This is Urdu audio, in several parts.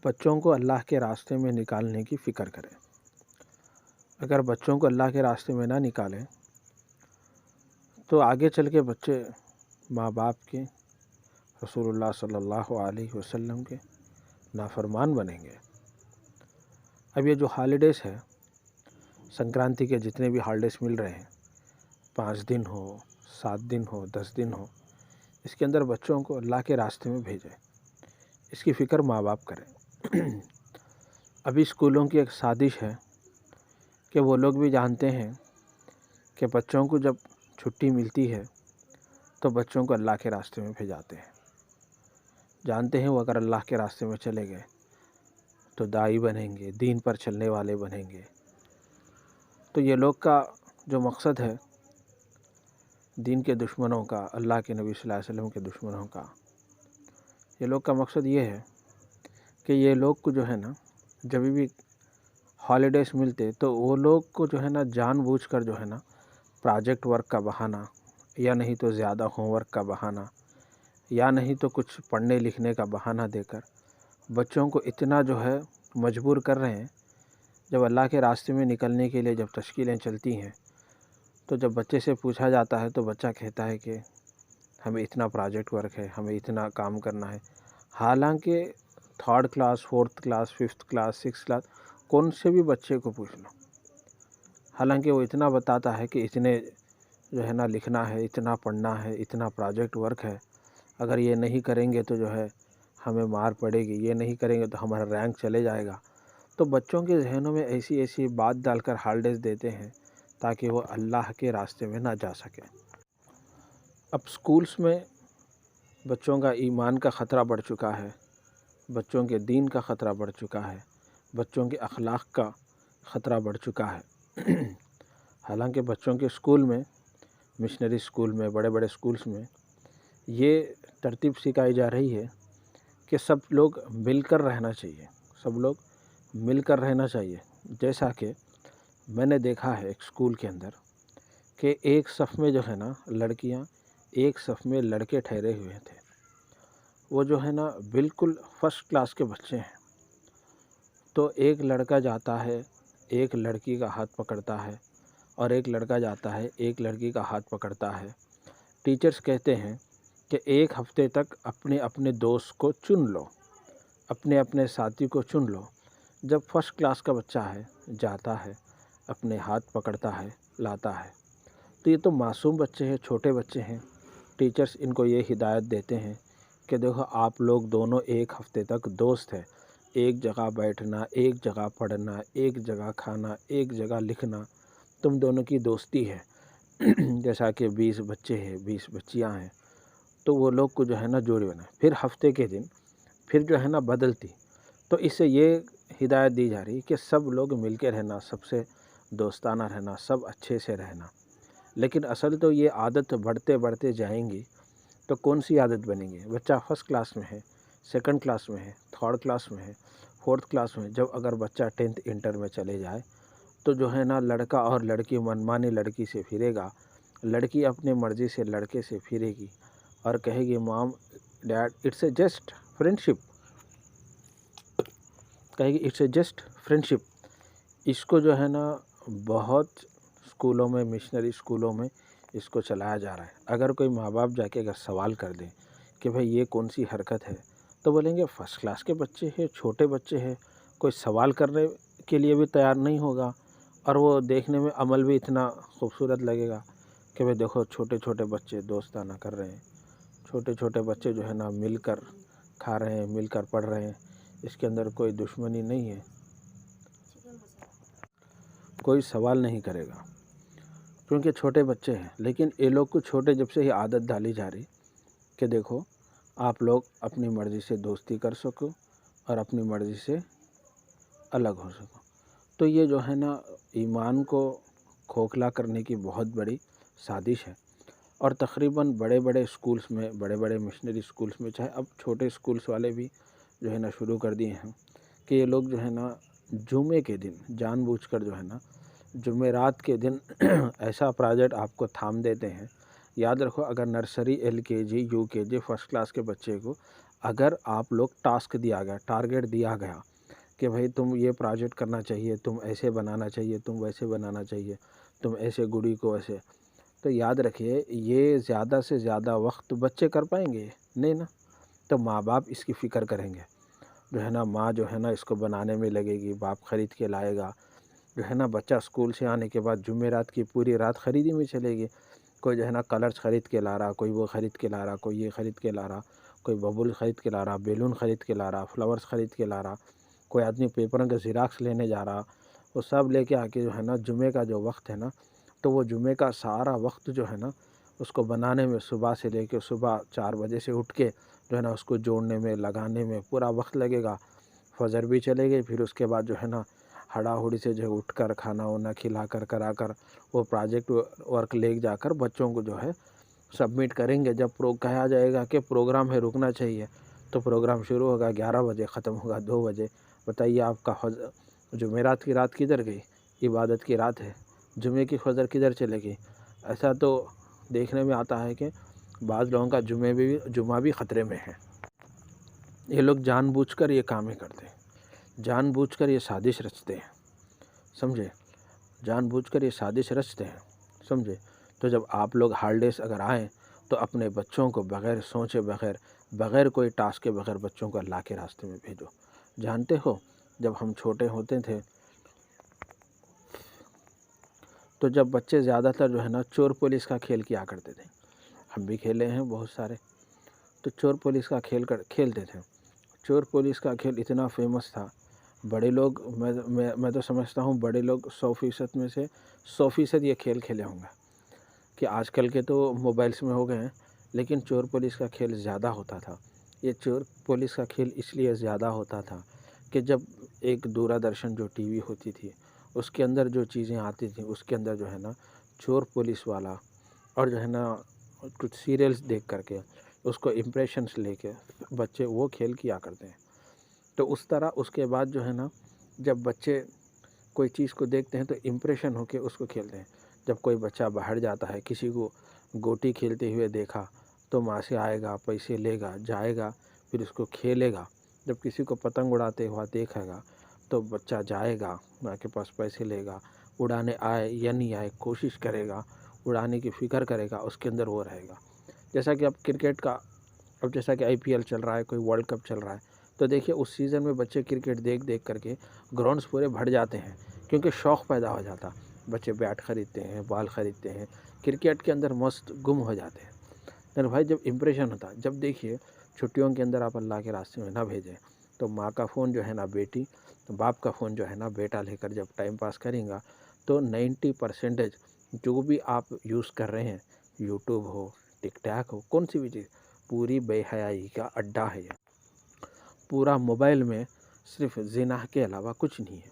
بچوں کو اللہ کے راستے میں نکالنے کی فکر کریں۔ اگر بچوں کو اللہ کے راستے میں نہ نکالیں تو آگے چل کے بچے ماں باپ کے، رسول اللہ صلی اللہ علیہ وسلم کے نافرمان بنیں گے۔ اب یہ جو ہالیڈیز ہے، سنکرانتی کے جتنے بھی ہالیڈیز مل رہے ہیں، 5 دن ہو، 7 دن ہو، 10 دن ہو، اس کے اندر بچوں کو اللہ کے راستے میں بھیجیں۔ اس کی فکر ماں باپ کریں۔ ابھی اسکولوں کی ایک سازش ہے کہ وہ لوگ بھی جانتے ہیں کہ بچوں کو جب چھٹی ملتی ہے تو بچوں کو اللہ کے راستے میں بھیجاتے ہیں۔ جانتے ہیں وہ اگر اللہ کے راستے میں چلے گئے تو داعی بنیں گے، دین پر چلنے والے بنیں گے۔ تو یہ لوگ کا جو مقصد ہے دین کے دشمنوں کا، اللہ کے نبی صلی اللہ علیہ وسلم کے دشمنوں کا، یہ لوگ کا مقصد یہ ہے کہ یہ لوگ کو جو ہے نا جب بھی ہالیڈیز ملتے تو وہ لوگ کو جو ہے نا جان بوجھ کر جو ہے نا پروجیکٹ ورک کا بہانہ، یا نہیں تو زیادہ ہوم ورک کا بہانہ، یا نہیں تو کچھ پڑھنے لکھنے کا بہانہ دے کر بچوں کو اتنا جو ہے مجبور کر رہے ہیں۔ جب اللہ کے راستے میں نکلنے کے لیے جب تشکیلیں چلتی ہیں تو جب بچے سے پوچھا جاتا ہے تو بچہ کہتا ہے کہ ہمیں اتنا پروجیکٹ ورک ہے، ہمیں اتنا کام کرنا ہے، حالانکہ 3rd class, 4th class, 5th class, 6th class کون سے بھی بچے کو پوچھ لو، حالانکہ وہ اتنا بتاتا ہے کہ اتنے جو ہے نا لکھنا ہے، اتنا پڑھنا ہے، اتنا پروجیکٹ ورک ہے، اگر یہ نہیں کریں گے تو جو ہے ہمیں مار پڑے گی، یہ نہیں کریں گے تو ہمارا رینک چلے جائے گا۔ تو بچوں کے ذہنوں میں ایسی بات ڈال کر ہالیڈیز دیتے ہیں تاکہ وہ اللہ کے راستے میں نہ جا سکیں۔ اب سکولز میں بچوں کا ایمان کا خطرہ بڑھ چکا ہے، بچوں کے دین کا خطرہ بڑھ چکا ہے، بچوں کے اخلاق کا خطرہ بڑھ چکا ہے۔ حالانکہ بچوں کے اسکول میں، مشنری اسکول میں، بڑے بڑے اسکولز میں یہ ترتیب سکھائی جا رہی ہے کہ سب لوگ مل کر رہنا چاہیے، سب لوگ مل کر رہنا چاہیے۔ جیسا کہ میں نے دیکھا ہے ایک اسکول کے اندر کہ ایک صف میں جو ہے نا لڑکیاں، ایک صف میں لڑکے ٹھہرے ہوئے تھے، وہ جو ہے نا بالکل فرسٹ کلاس کے بچے ہیں۔ تو ایک لڑکا جاتا ہے، ایک لڑکی کا ہاتھ پکڑتا ہے، اور ایک لڑکا جاتا ہے، ایک لڑکی کا ہاتھ پکڑتا ہے۔ ٹیچرز کہتے ہیں کہ ایک ہفتے تک اپنے اپنے دوست کو چن لو، اپنے اپنے ساتھی کو چن لو۔ جب فرسٹ کلاس کا بچہ ہے جاتا ہے، اپنے ہاتھ پکڑتا ہے، لاتا ہے، تو یہ تو معصوم بچے ہیں، چھوٹے بچے ہیں۔ ٹیچرز ان کو یہ ہدایت دیتے ہیں کہ دیکھو آپ لوگ دونوں ایک ہفتے تک دوست ہیں، ایک جگہ بیٹھنا، ایک جگہ پڑھنا، ایک جگہ کھانا، ایک جگہ لکھنا، تم دونوں کی دوستی ہے۔ جیسا کہ 20 بچے ہیں، 20 بچیاں ہیں، تو وہ لوگ کو جو ہے نا جوڑی بنا، پھر ہفتے کے دن پھر جو ہے نا بدلتی۔ تو اس سے یہ ہدایت دی جا رہی کہ سب لوگ مل کے رہنا، سب سے دوستانہ رہنا، سب اچھے سے رہنا۔ لیکن اصل تو یہ عادت بڑھتے بڑھتے جائیں گی تو کون سی عادت بنے گی؟ بچہ فرسٹ کلاس میں ہے، 2nd کلاس میں ہے، 3rd کلاس میں ہے، 4th کلاس میں ہے، جب اگر بچہ 10th انٹر میں چلے جائے تو جو ہے نا لڑکا اور لڑکی منمانی لڑکی سے پھرے گا، لڑکی اپنے مرضی سے لڑکے سے پھرے گی اور کہے گی mom dad it's a just friendship, کہے گی اٹس اے جسٹ فرینڈشپ۔ اس کو جو ہے نا بہت اسکولوں میں، مشنری اسکولوں میں اس کو چلایا جا رہا ہے۔ اگر کوئی ماں باپ جا کے اگر سوال کر دیں کہ بھئی یہ کون سی حرکت ہے، تو بولیں گے فرسٹ کلاس کے بچے ہیں، چھوٹے بچے ہیں، کوئی سوال کرنے کے لیے بھی تیار نہیں ہوگا، اور وہ دیکھنے میں عمل بھی اتنا خوبصورت لگے گا کہ بھئی دیکھو چھوٹے چھوٹے بچے دوستانہ کر رہے ہیں، چھوٹے چھوٹے بچے جو ہے نا مل کر کھا رہے ہیں، مل کر پڑھ رہے ہیں، اس کے اندر کوئی دشمنی نہیں ہے، کوئی سوال نہیں کرے گا کیونکہ چھوٹے بچے ہیں۔ لیکن یہ لوگ کو چھوٹے جب سے ہی عادت ڈالی جا رہی کہ دیکھو آپ لوگ اپنی مرضی سے دوستی کر سکو اور اپنی مرضی سے الگ ہو سکو۔ تو یہ جو ہے نا ایمان کو کھوکھلا کرنے کی بہت بڑی سازش ہے، اور تقریباً بڑے بڑے اسکولز میں، بڑے بڑے مشنری اسکولز میں، چاہے اب چھوٹے اسکولز والے بھی جو ہے نا شروع کر دیے ہیں کہ یہ لوگ جو ہے نا جمعے کے دن جان بوجھ کر جو ہے نا جمعرات کے دن ایسا پروجیکٹ آپ کو تھام دیتے ہیں۔ یاد رکھو اگر nursery, LKG، UKG، first class کے بچے کو اگر آپ لوگ ٹاسک دیا گیا، ٹارگیٹ دیا گیا کہ بھائی تم یہ پروجیکٹ کرنا چاہیے، تم ایسے بنانا چاہیے، تم ویسے بنانا چاہیے، تم ایسے گڑی کو ایسے، تو یاد رکھیے یہ زیادہ سے زیادہ وقت بچے کر پائیں گے نہیں نا. تو ماں باپ اس کی فکر کریں گے، جو ہے نا ماں جو ہے نا اس کو بنانے میں لگے گی، باپ خرید کے لائے گا، جو ہے نا بچہ اسکول سے آنے کے بعد جمعرات کی پوری رات خریدی میں چلے گی. کوئی جو ہے نا کلرز خرید کے لا رہا، کوئی وہ خرید کے لا رہا، کوئی یہ خرید کے لا رہا، کوئی ببل خرید کے لا رہا، بیلون خرید کے لا رہا، فلاورز خرید کے لا رہا، کوئی آدمی پیپروں کا زیراکس لینے جا رہا. وہ سب لے کے آ کے جو ہے نا جمعے کا جو وقت ہے نا، تو وہ جمعے کا سارا وقت جو ہے نا اس کو بنانے میں صبح سے لے کے صبح 4 بجے سے اٹھ کے جو ہے نا اس کو جوڑنے میں لگانے میں پورا وقت لگے گا. فجر بھی چلے گئی، پھر اس کے بعد جو ہے نا ہڑا ہڑی سے جو اٹھ کر کھانا وانا کھلا کر کرا کر وہ پروجیکٹ ورک لے جا کر بچوں کو جو ہے سبمٹ کریں گے. جب کہا جائے گا کہ پروگرام ہے رکنا چاہیے، تو پروگرام شروع ہوگا 11 بجے، ختم ہوگا 2 بجے. بتائیے آپ کا جمعرات کی رات کدھر گئی؟ عبادت کی رات ہے، جمعے کی فجر کدھر چلے گئی؟ ایسا تو دیکھنے میں آتا ہے کہ بعض لوگوں کا جمعہ بھی خطرے میں ہے. یہ لوگ جان بوجھ کر یہ کامیں کرتے ہیں، جان بوجھ کر یہ سازش رچتے ہیں، سمجھے؟ جان بوجھ کر یہ سازش رچتے ہیں، سمجھے؟ تو جب آپ لوگ ہالیڈیز اگر آئیں تو اپنے بچوں کو بغیر سوچے بغیر کوئی ٹاسک کے بغیر بچوں کو اللہ کے راستے میں بھیجو. جانتے ہو جب ہم چھوٹے ہوتے تھے تو جب بچے زیادہ تر جو ہے نا چور پولیس کا کھیل کیا کرتے تھے، ہم بھی کھیلے ہیں بہت سارے. تو چور پولیس کا کھیلتے تھے. چور پولیس کا کھیل اتنا فیمس تھا، بڑے لوگ میں تو سمجھتا ہوں بڑے لوگ 100% میں سے 100% یہ کھیل کھیلے ہوں گے. کہ آج کل کے تو موبائلس میں ہو گئے ہیں، لیکن چور پولیس کا کھیل زیادہ ہوتا تھا. یہ چور پولیس کا کھیل اس لیے زیادہ ہوتا تھا کہ جب ایک دوردرشن جو ٹی وی ہوتی تھی اس کے اندر جو چیزیں آتی تھیں اس کے اندر جو ہے نا چور پولیس والا اور جو ہے نا کچھ سیریلز دیکھ کر کے اس کو امپریشنس لے کے بچے وہ کھیل کیا کرتے ہیں. تو اس طرح اس کے بعد جو ہے نا جب بچے کوئی چیز کو دیکھتے ہیں تو امپریشن ہو کے اس کو کھیلتے ہیں. جب کوئی بچہ باہر جاتا ہے، کسی کو گوٹی کھیلتے ہوئے دیکھا تو وہاں سے آئے گا، پیسے لے گا، جائے گا، پھر اس کو کھیلے گا. جب کسی کو پتنگ اڑاتے ہوا دیکھے گا تو بچہ جائے گا، ماں کے پاس پیسے لے گا، اڑانے آئے یا نہیں آئے کوشش کرے گا، اڑانے کی فکر کرے گا، اس کے اندر وہ رہے گا. جیسا کہ اب کرکٹ کا جیسا کہ IPL چل رہا ہے، کوئی ورلڈ کپ چل رہا ہے، تو دیکھیے اس سیزن میں بچے کرکٹ دیکھ کر کے گراؤنڈز پورے بھر جاتے ہیں کیونکہ شوق پیدا ہو جاتا. بچے بیٹ خریدتے ہیں، بال خریدتے ہیں، کرکٹ کے اندر مست گم ہو جاتے ہیں. لیکن بھائی جب امپریشن ہوتا ہے، جب دیکھیے چھٹیوں کے اندر آپ اللہ کے راستے میں نہ بھیجیں تو ماں کا فون جو ہے نا بیٹی، باپ کا فون جو ہے نا بیٹا لے کر جب ٹائم پاس کریں گا تو 90% جو بھی آپ یوز کر رہے ہیں، یوٹیوب ہو، ٹک ٹاک ہو، کون سی بھی چیز، پوری بے حیائی کا اڈا ہے. پورا موبائل میں صرف زنا کے علاوہ کچھ نہیں ہے.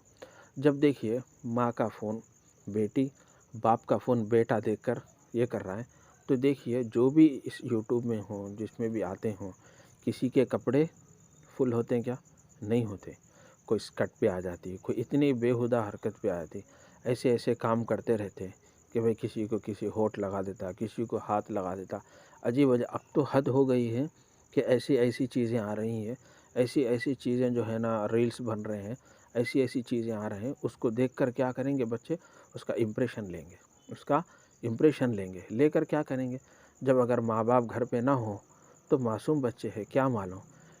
جب دیکھیے ماں کا فون بیٹی، باپ کا فون بیٹا دیکھ کر یہ کر رہا ہے تو دیکھیے جو بھی اس یوٹیوب میں ہوں، جس میں بھی آتے ہوں، کسی کے کپڑے فل ہوتے ہیں کیا؟ نہیں ہوتے. کوئی اسکرٹ پہ آ جاتی، کوئی اتنی بےہودہ حرکت پہ آ جاتی، ایسے کام کرتے رہتے کہ بھئی کسی کو کسی ہونٹ لگا دیتا، کسی کو ہاتھ لگا دیتا. عجیب وجہ اب تو حد ہو گئی ہے کہ ایسی چیزیں آ رہی ہیں، ایسی چیزیں جو ہے نا ریلز بن رہے ہیں، ایسی چیزیں آ رہے ہیں. اس کو دیکھ کر کیا کریں گے بچے؟ اس کا امپریشن لیں گے. لے کر کیا کریں گے؟ جب اگر ماں باپ گھر پہ نہ ہوں تو معصوم بچے ہیں، کیا معلوم،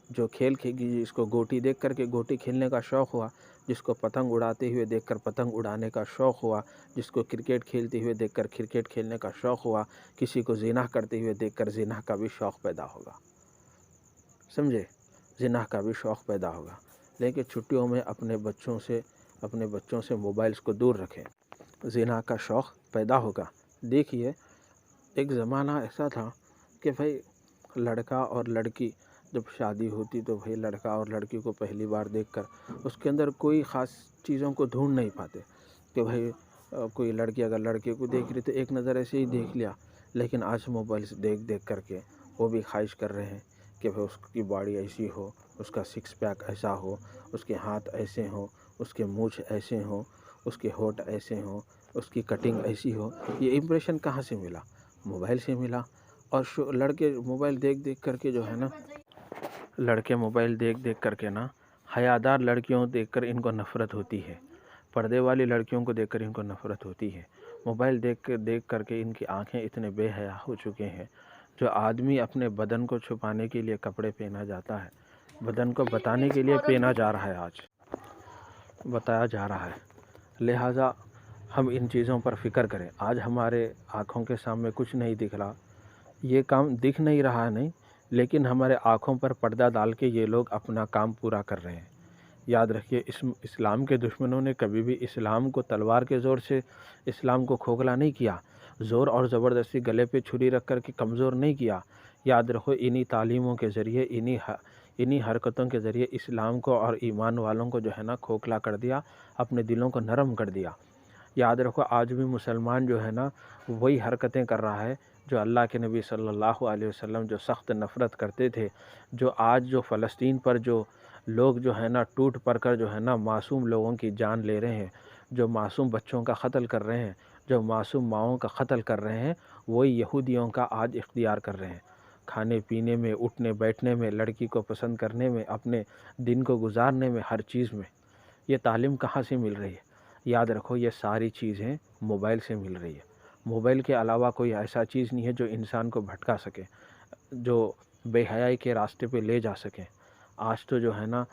جو کھیل جس کو گوٹی دیکھ کر کے گوٹی کھیلنے کا شوق ہوا، جس کو پتنگ اڑاتے ہوئے دیکھ کر پتنگ اڑانے کا شوق ہوا، جس کو کرکٹ کھیلتے ہوئے دیکھ کر کرکٹ کھیلنے کا شوق ہوا، کسی کو زنا کرتے ہوئے دیکھ کر زنا کا بھی شوق پیدا ہوگا. سمجھے؟ زنا کا بھی شوق پیدا ہوگا. لیکن چھٹیوں میں اپنے بچوں سے موبائلز کو دور رکھیں، زنا کا شوق پیدا ہوگا. دیکھیے ایک زمانہ ایسا تھا کہ بھائی لڑکا اور لڑکی جب شادی ہوتی تو بھائی لڑکا اور لڑکی کو پہلی بار دیکھ کر اس کے اندر کوئی خاص چیزوں کو ڈھونڈ نہیں پاتے کہ بھائی کوئی لڑکی اگر لڑکے کو دیکھ رہی تو ایک نظر ایسے ہی دیکھ لیا. لیکن آج موبائل سے دیکھ کر کے وہ بھی خواہش کر رہے ہیں کہ بھائی اس کی باڈی ایسی ہو، اس کا سکس پیک ایسا ہو، اس کے ہاتھ ایسے ہوں، اس کے مونچھ ایسے ہوں، اس کے ہونٹ ایسے ہوں، اس کی کٹنگ ایسی ہو. یہ امپریشن کہاں سے ملا؟ موبائل سے ملا. اور لڑکے موبائل دیکھ کر کے جو ہے نا لڑکے موبائل دیکھ دیکھ کر کے نا حیادار لڑکیوں دیکھ کر ان کو نفرت ہوتی ہے، پردے والی لڑکیوں کو دیکھ کر ان کو نفرت ہوتی ہے۔ موبائل دیکھ کر کے ان کی آنکھیں اتنے بے حیا ہو چکے ہیں، جو آدمی اپنے بدن کو چھپانے کے لیے کپڑے پہنا جاتا ہے، بدن کو بتانے کے لیے پہنا جا رہا ہے، آج بتایا جا رہا ہے۔ لہٰذا ہم ان چیزوں پر فکر کریں۔ آج ہمارے آنکھوں کے سامنے کچھ نہیں دکھ رہا، یہ کام دکھ نہیں رہا نہیں، لیکن ہمارے آنکھوں پر پردہ ڈال کے یہ لوگ اپنا کام پورا کر رہے ہیں۔ یاد رکھیے، اسلام کے دشمنوں نے کبھی بھی اسلام کو تلوار کے زور سے اسلام کو کھوکھلا نہیں کیا، زور اور زبردستی گلے پہ چھری رکھ کر کے کمزور نہیں کیا۔ یاد رکھو، انہی تعلیموں کے ذریعے، انہی حرکتوں کے ذریعے اسلام کو اور ایمان والوں کو جو ہے نا کھوکھلا کر دیا، اپنے دلوں کو نرم کر دیا۔ یاد رکھو، آج بھی مسلمان جو ہے نا وہی حرکتیں کر رہا ہے جو اللہ کے نبی صلی اللہ علیہ وسلم جو سخت نفرت کرتے تھے، جو فلسطین پر جو لوگ جو ہے نا ٹوٹ پڑ کر جو ہے نا معصوم لوگوں کی جان لے رہے ہیں، جو معصوم بچوں کا قتل کر رہے ہیں، جو معصوم ماؤں کا قتل کر رہے ہیں، وہی یہودیوں کا آج اختیار کر رہے ہیں۔ کھانے پینے میں، اٹھنے بیٹھنے میں، لڑکی کو پسند کرنے میں، اپنے دن کو گزارنے میں، ہر چیز میں یہ تعلیم کہاں سے مل رہی ہے؟ یاد رکھو، یہ ساری چیزیں موبائل سے مل رہی ہے۔ موبائل کے علاوہ کوئی ایسا چیز نہیں ہے جو انسان کو بھٹکا سکے، جو بے حیائی کے راستے پہ لے جا سکے۔ آج تو جو ہے نا،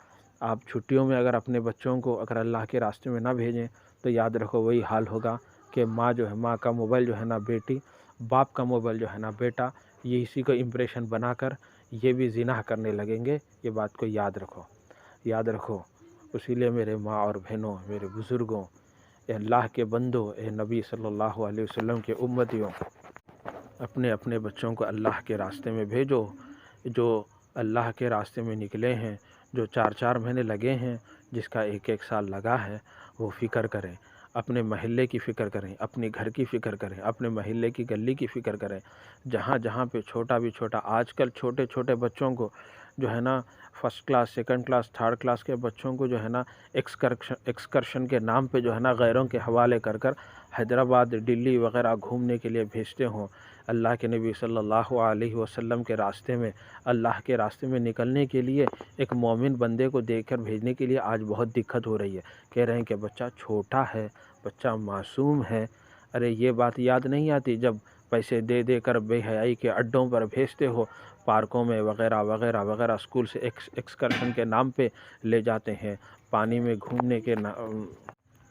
آپ چھٹیوں میں اگر اپنے بچوں کو اگر اللہ کے راستے میں نہ بھیجیں تو یاد رکھو وہی حال ہوگا کہ ماں کا موبائل جو ہے نا بیٹی، باپ کا موبائل جو ہے نا بیٹا، یہ اسی کو امپریشن بنا کر یہ بھی زنا کرنے لگیں گے۔ یہ بات کو یاد رکھو، یاد رکھو۔ اسی لیے میرے ماں اور بہنوں، میرے بزرگوں، اے اللہ کے بندوں، اے نبی صلی اللہ علیہ وسلم کے امتیوں، اپنے اپنے بچوں کو اللہ کے راستے میں بھیجو۔ جو اللہ کے راستے میں نکلے ہیں، جو 4 مہینے لگے ہیں، جس کا 1 سال لگا ہے، وہ فکر کریں، اپنے محلے کی فکر کریں، اپنے گھر کی فکر کریں، اپنے محلے کی گلی کی فکر کریں۔ جہاں جہاں پہ چھوٹا بھی چھوٹا، آج کل چھوٹے چھوٹے بچوں کو جو ہے نا first class, second class, third class کے بچوں کو جو ہے نا ایکسکرشن کے نام پہ جو ہے نا غیروں کے حوالے کر کر حیدرآباد، دلی وغیرہ گھومنے کے لیے بھیجتے ہوں۔ اللہ کے نبی صلی اللہ علیہ وسلم کے راستے میں، اللہ کے راستے میں نکلنے کے لیے ایک مومن بندے کو دیکھ کر بھیجنے کے لیے آج بہت دقت ہو رہی ہے۔ کہہ رہے ہیں کہ بچہ چھوٹا ہے، بچہ معصوم ہے۔ ارے یہ بات یاد نہیں آتی جب پیسے دے دے کر بے حیائی کے اڈوں پر بھیجتے ہو، پارکوں میں وغیرہ وغیرہ وغیرہ، اسکول سے ایکسکرشن کے نام پہ لے جاتے ہیں، پانی میں گھومنے کے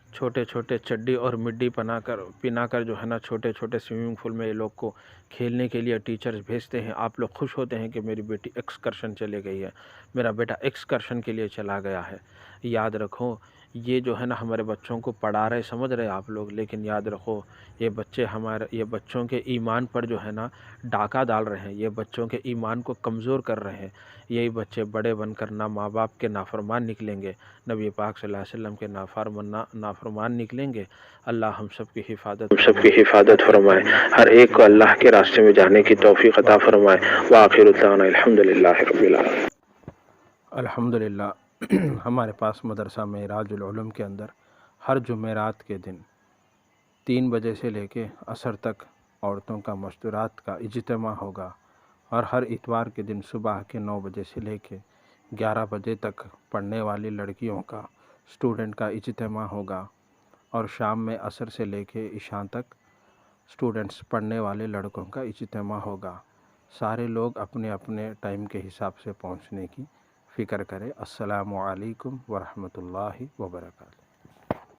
چھوٹے چھوٹے چڈی اور مڈی پنا کر جو ہے نا چھوٹے چھوٹے سوئمنگ پول میں یہ لوگ کو کھیلنے کے لیے ٹیچرز بھیجتے ہیں۔ آپ لوگ خوش ہوتے ہیں کہ میری بیٹی ایکسکرشن چلے گئی ہے، میرا بیٹا ایکسکرشن کے لیے چلا گیا ہے۔ یاد رکھو، یہ جو ہے نا ہمارے بچوں کو پڑھا رہے سمجھ رہے آپ لوگ، لیکن یاد رکھو یہ بچوں کے ایمان پر جو ہے نا ڈاکہ ڈال رہے ہیں، یہ بچوں کے ایمان کو کمزور کر رہے ہیں۔ یہی بچے بڑے بن کر نہ ماں باپ کے نافرمان نکلیں گے، نبی پاک صلی اللہ علیہ وسلم کے نافرمان نکلیں گے۔ اللہ ہم سب کی حفاظت فرمائے، ہر ایک کو اللہ کے راستے میں جانے کی توفیق عطا فرمائے۔ وآخر دعوانا الحمدللہ رب العالمین۔ الحمدللہ، ہمارے پاس مدرسہ معراج العلوم کے اندر ہر جمعرات کے دن 3 بجے سے لے کے عصر تک عورتوں کا مستورات کا اجتماع ہوگا، اور ہر اتوار کے دن صبح کے 9 بجے سے لے کے 11 بجے تک پڑھنے والی لڑکیوں کا، اسٹوڈنٹ کا اجتماع ہوگا، اور شام میں عصر سے لے کے عشاء تک اسٹوڈنٹس پڑھنے والے لڑکوں کا اجتماع ہوگا۔ سارے لوگ اپنے اپنے ٹائم کے حساب سے پہنچنے کی فکر کریں۔ السلام علیکم ورحمۃ اللہ وبرکاتہ۔